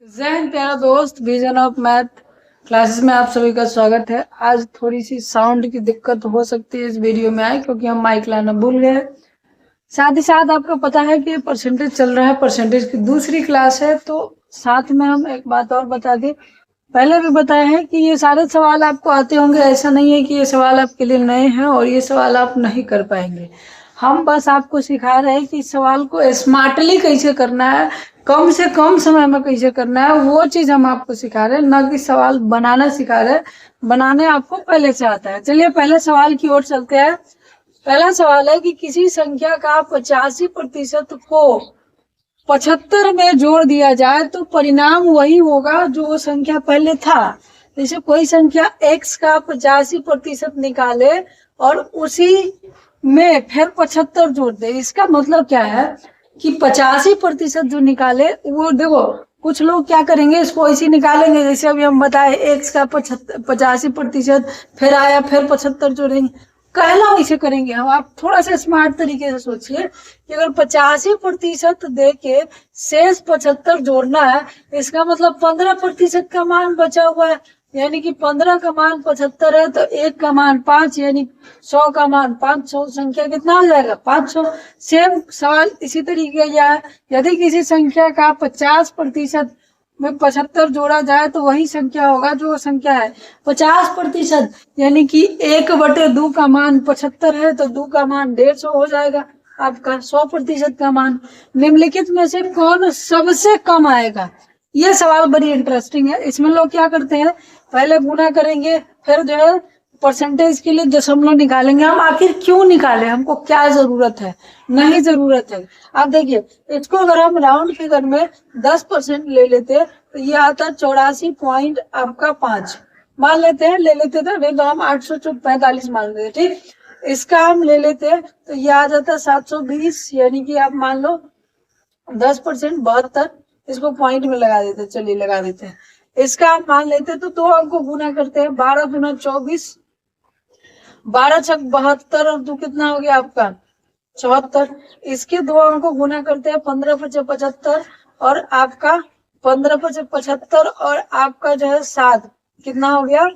जय हिंद प्यारा दोस्त, विजन ऑफ मैथ क्लासेस में आप सभी का स्वागत है। आज थोड़ी सी साउंड की दिक्कत हो सकती है इस वीडियो में आए क्योंकि हम माइक लाना भूल गए। साथ ही साथ आपको पता है कि परसेंटेज चल रहा है, परसेंटेज की दूसरी क्लास है, तो साथ में हम एक बात और बता दें। पहले भी बताया है कि ये सारे सवाल आपको आते होंगे, ऐसा नहीं है कि ये सवाल आपके लिए नए हैं और ये सवाल आप नहीं कर पाएंगे। हम बस आपको सिखा रहे हैं कि सवाल को स्मार्टली कैसे करना है, कम से कम समय में कैसे करना है, वो चीज हम आपको सिखा रहे हैं, न कि सवाल बनाना सिखा रहे हैं। बनाने आपको पहले से आता है। चलिए पहले सवाल की ओर चलते हैं। पहला सवाल है कि किसी संख्या का 85% को 75 में जोड़ दिया जाए तो परिणाम वही होगा जो वो संख्या पहले था। जैसे कोई संख्या x का 85% निकाले और उसी में फिर 75 जोड़ दे, इसका मतलब क्या है कि 85% जो निकाले वो देखो, कुछ लोग क्या करेंगे, इसको ऐसे निकालेंगे जैसे अभी हम बताए x का 85%, फिर आया फिर 75 जोड़ेंगे, कहना वैसे करेंगे हम। आप थोड़ा सा स्मार्ट तरीके से सोचिए कि अगर 85% दे के शेष 75 जोड़ना है, इसका मतलब 15% का मान बचा हुआ है, यानी कि 15 का मान 75 है तो 1 का मान 5, यानी 100 का मान 500, संख्या कितना हो जाएगा 500। सेम सवाल इसी तरीके का है, यदि किसी संख्या का 50% में 75 जोड़ा जाए तो वही संख्या होगा जो संख्या है 50%, यानी कि 1/2 का मान 75 है तो 2 का मान 150 हो जाएगा आपका 100% का मान। निम्नलिखित में से कौन सबसे कम आएगा? ये सवाल बड़ी इंटरेस्टिंग है। इसमें लोग क्या करते हैं, पहले गुना करेंगे, फिर जो है परसेंटेज के लिए दशमलव निकालेंगे। हम आखिर क्यों निकाले, हमको क्या जरूरत है? नहीं जरूरत है। आप देखिए, इसको अगर हम राउंड फिगर में 10% ले लेते तो ये आता 84 पॉइंट आपका 5 मान लेते हैं, ले लेते थे, नहीं तो हम 845 मान लेते, ठीक। इसका हम ले लेते हैं तो ये आ जाता 720, यानी कि आप मान लो 10% 72, इसको पॉइंट में लगा देते, चलिए लगा देते हैं। इसका हम मान लेते तो 2 अंक को गुना करते हैं, 12 गुना 24, 12 छक 72 और 2 कितना हो गया आपका 74। इसके 2 अंक को गुना करते हैं, 15 पचे 75 और आपका 15 पचे 75 और आपका जो है 7, कितना हो गया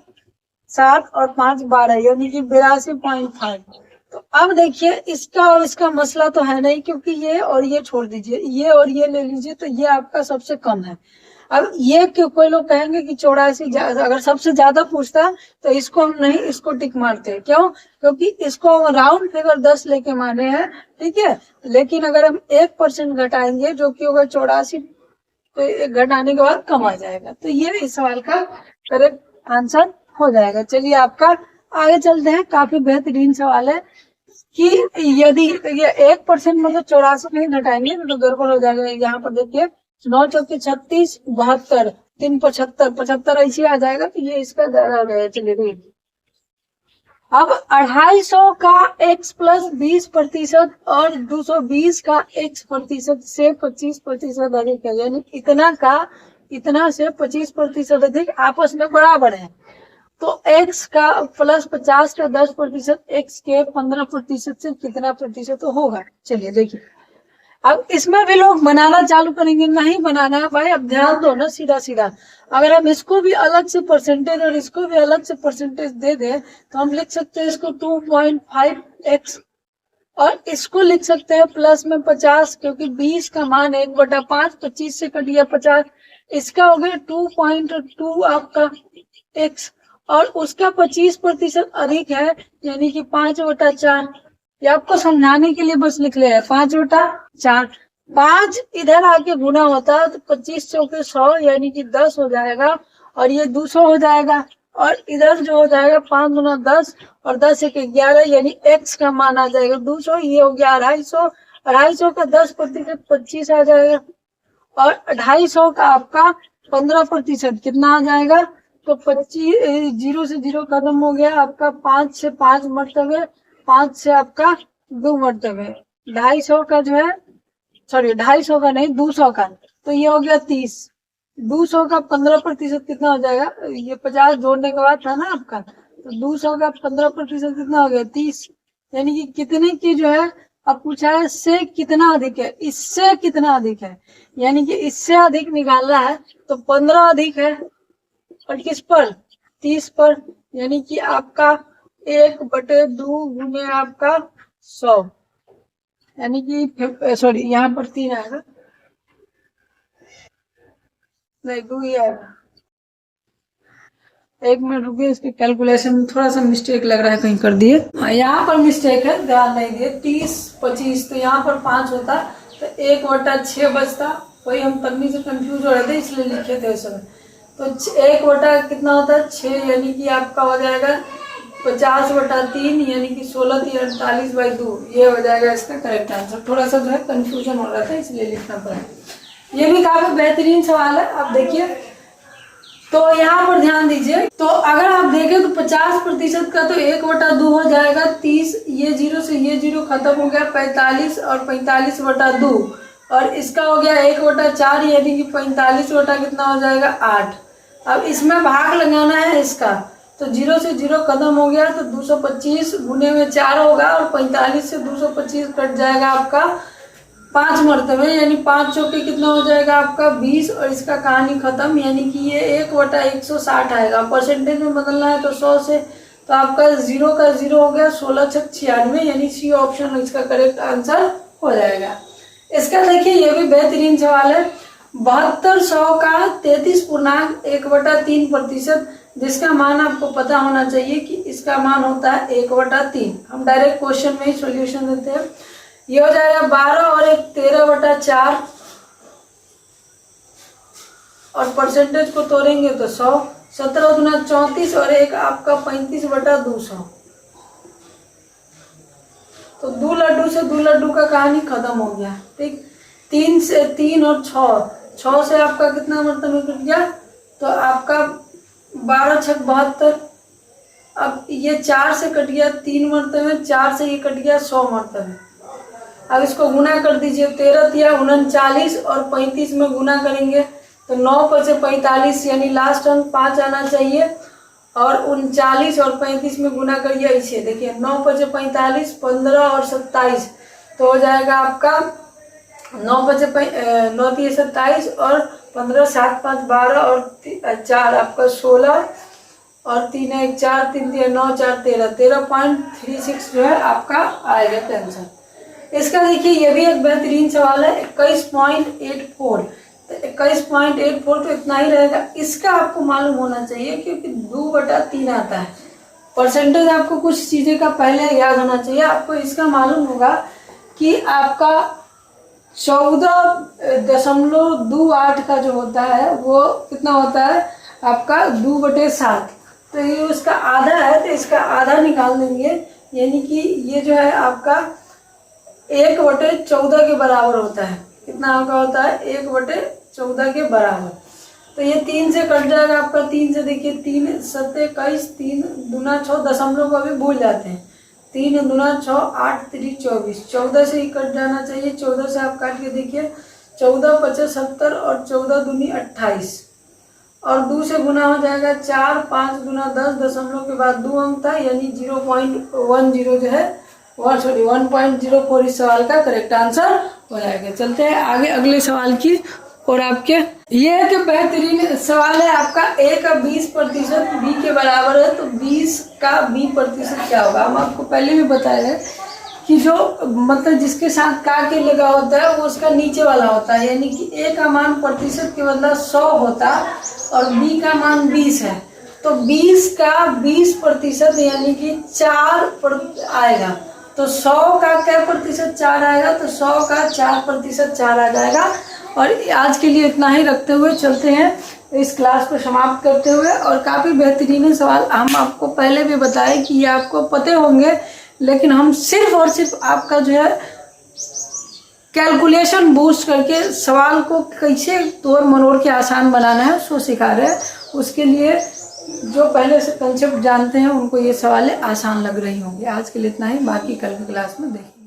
7 और 5 12, यानी कि 82.5। तो अब देखिए, इसका और इसका मसला तो है नहीं, क्योंकि ये और ये छोड़ दीजिए, ये और ये ले लीजिए, तो ये आपका सबसे कम है। अब ये क्यों, कोई लोग कहेंगे कि 84 अगर सबसे ज्यादा पूछता है तो इसको हम नहीं, इसको टिक मारते हैं। क्यों? क्योंकि इसको हम राउंड फिगर 10 लेके माने हैं, ठीक है। लेकिन अगर हम 1% घटाएंगे जो कि होगा 84, तो एक घटाने के बाद कम आ जाएगा, तो ये इस सवाल का करेक्ट आंसर हो जाएगा। चलिए आपका आगे चलते हैं। काफी बेहतरीन सवाल है कि यदि ये 1% मतलब 84 नहीं घटाएंगे तो गड़बड़ हो जाएगा। यहाँ पर देखिए 9 चौके 36, 72, 3 75, 75 ऐसे आ जाएगा, तो ये इसका ज्यादा हो जाएगा। चलिए देखिए, अब 250 का x प्लस 20% और 220 का x प्रतिशत से 25% अधिक है, यानी इतना का इतना से 25% अधिक आपस में बराबर है। तो x का प्लस 50 का 10%, x के 15% से कितना प्रतिशत होगा? चलिए देखिए, अब इसमें भी लोग बनाना चालू करेंगे, नहीं बनाना है भाई, अब ध्यान दो ना सीधा सीधा। अगर हम इसको भी अलग से परसेंटेज और इसको भी अलग से परसेंटेज दे दें तो हम लिख सकते हैं इसको 2.5x और इसको लिख सकते हैं प्लस में 50, क्योंकि 20 का मान 1/5, 25 से कट गया 50, इसका हो गया 2.2 आपका x और उसका 25% अधिक है, यानी कि 5/4। ये आपको समझाने के लिए बस लिख ले 5/4। 5 इधर आके गुना होता है तो 25 चौके 100, यानी कि 10 हो जाएगा और ये 200 हो जाएगा, और इधर जो हो जाएगा 5 गुना 10 और 10 एक 11, यानी x का मान आ जाएगा 200, ये हो गया 250, 250 का 10% 25 आ जाएगा और 250 का आपका 15% कितना आ जाएगा, तो 25, 0 से 0 खत्म हो गया आपका, 5 से 5 मरतबे, 5 से आपका 2 मरतबे, 250 का जो है, सॉरी 250 का नहीं 200 का, तो ये हो गया 30। 200 का 15% कितना हो जाएगा, ये 50 जोड़ने के बाद था ना आपका, तो 200 का 15% कितना हो गया 30, यानी कि कितने की जो है अब पूछा है से कितना अधिक है, इससे कितना अधिक है, यानी कि इससे अधिक निकालना है तो 15 अधिक है और किस पर 30 पर, यानी कि आपका 1/2 गुने आपका 100, यानी कि सॉरी यहाँ पर 3 आएगा, नहीं 2 ही आएगा। 1 मिनट रुकिए, इसके कैलकुलेशन में थोड़ा सा मिस्टेक लग रहा है, कहीं कर दिए। यहाँ पर मिस्टेक है, ध्यान नहीं दिए। 30 25 तो यहाँ पर 5 होता तो 1/6 बचता, वही हम तकनीक से कंफ्यूज हो रहे थे इसलिए लिखे थे उस समय। तो 1 कितना होता है 6, यानी कि आपका हो जाएगा 50/3, यानी कि 16 3 48/2, ये हो जाएगा इसका करेक्ट आंसर। थोड़ा सा जो है कंफ्यूजन हो रहा था इसलिए लिखना पड़ा। ये भी काफी बेहतरीन सवाल है, आप देखिए। तो यहाँ पर ध्यान दीजिए, तो अगर आप देखें तो 50% का तो 1/2 हो जाएगा, 30, ये 0 से ये 0 खत्म हो गया, 45 और 45/2, और इसका हो गया 1/4, यानी कि 45 बटा कितना हो जाएगा 8। अब इसमें भाग लगाना है इसका, तो 0 से 0 खत्म हो गया, तो 225 गुने में 4 होगा, और 45 से 225 कट जाएगा आपका 5 मरतबे, यानी 5 चौके कितना हो जाएगा आपका 20, और इसका कहानी खत्म, यानी कि ये 1/160 आएगा। परसेंटेज में बदलना है तो 100 से, तो आपका 0 का 0 हो गया, 16 6 96, यानी सी ऑप्शन इसका करेक्ट आंसर हो जाएगा। इसका देखिए ये भी बेहतरीन सवाल है। 7200 का 33.1/3%, जिसका मान आपको पता होना चाहिए कि इसका मान होता है 1/3। हम डायरेक्ट क्वेश्चन में ही सॉल्यूशन देते हैं। ये हो जाएगा 12 और 1 13/4, और परसेंटेज को तोड़ेंगे तो 100, 17 गुना 34 और 1 आपका 35/200। तो 2 लड्डू से 2 लड्डू का कहानी खत्म हो गया, ठीक। 3 से 3 और 6 से आपका कितना मरतबे कट गया, तो आपका 12 6 72। अब ये 4 से कट गया 3 मरतबे, 4 से ये कट गया 100 मरतबे। अब इसको गुना कर दीजिए, 13 या 39 और 35 में गुना करेंगे तो 9 5 45, यानी लास्ट अंक 5 आना चाहिए, और 39 और 35 में गुना करिए इसे, देखिए 9 5 45, 15 और 27, तो हो जाएगा आपका 9 5 9 3 27 और 15 7 5 12 और 4 आपका 16 और 3 1 4 3 3 9 4 13 13.36 जो है आपका आएगा आंसर। इसका देखिए ये भी एक बेहतरीन सवाल है, 21.84। तो 21.84 तो इतना ही रहेगा। इसका आपको मालूम होना चाहिए क्योंकि 2/3 आता है। परसेंटेज आपको कुछ चीजें का पहले याद होना चाहिए। आपको इसका मालूम होगा कि आपका 14.28 का जो होता है वो कितना होता है आपका 2/7। तो ये उसका आधा है, तो इसका आधा निकाल देंगे, यानी कि ये जो है आपका 1/14 के बराबर होता है। कितना आपका होता है 1/14 के बराबर। तो ये 3 से कट जाएगा आपका, 3 से देखिए 3 7 21, 3 दूना 6, दशमलव को अभी भूल जाते हैं, 3 दूना 6 8 3 24, 14 से ही कट जाना चाहिए। 14 से आप काट के देखिए, 14 5 70 और 14 दूनी 28, और 2 से गुना हो जाएगा 4 5 गुना 10, दशमलव के बाद 2 अंक था, यानी 0.10 जो है 1.04 इस सवाल का करेक्ट आंसर हो जाएगा। चलते हैं आगे अगले सवाल की। और आपके ये एक बेहतरीन सवाल है आपका, a का 20% b के बराबर है, तो 20 का b% क्या होगा। हम आपको पहले भी बताया है कि जो मतलब जिसके साथ का के लगा होता है वो उसका नीचे वाला होता है, यानी कि a का मान प्रतिशत के बदला 100 होता और b का मान 20 है, तो 20 का 20% यानी कि 4 आएगा। तो 100 का क्या प्रतिशत 4 आएगा, तो 100 का 4% 4 आ जाएगा। और आज के लिए इतना ही रखते हुए चलते हैं इस क्लास को समाप्त करते हुए। और काफ़ी बेहतरीन सवाल हम आपको पहले भी बताए कि ये आपको पते होंगे, लेकिन हम सिर्फ और सिर्फ आपका जो है कैलकुलेशन बूस्ट करके सवाल को कैसे तोड़ मरोड़ के आसान बनाना है उसको सिखा रहे हैं। उसके लिए जो पहले से कंसेप्ट जानते हैं उनको ये सवालें आसान लग रही होंगी। आज के लिए इतना ही, बाकी कल की क्लास में देखें।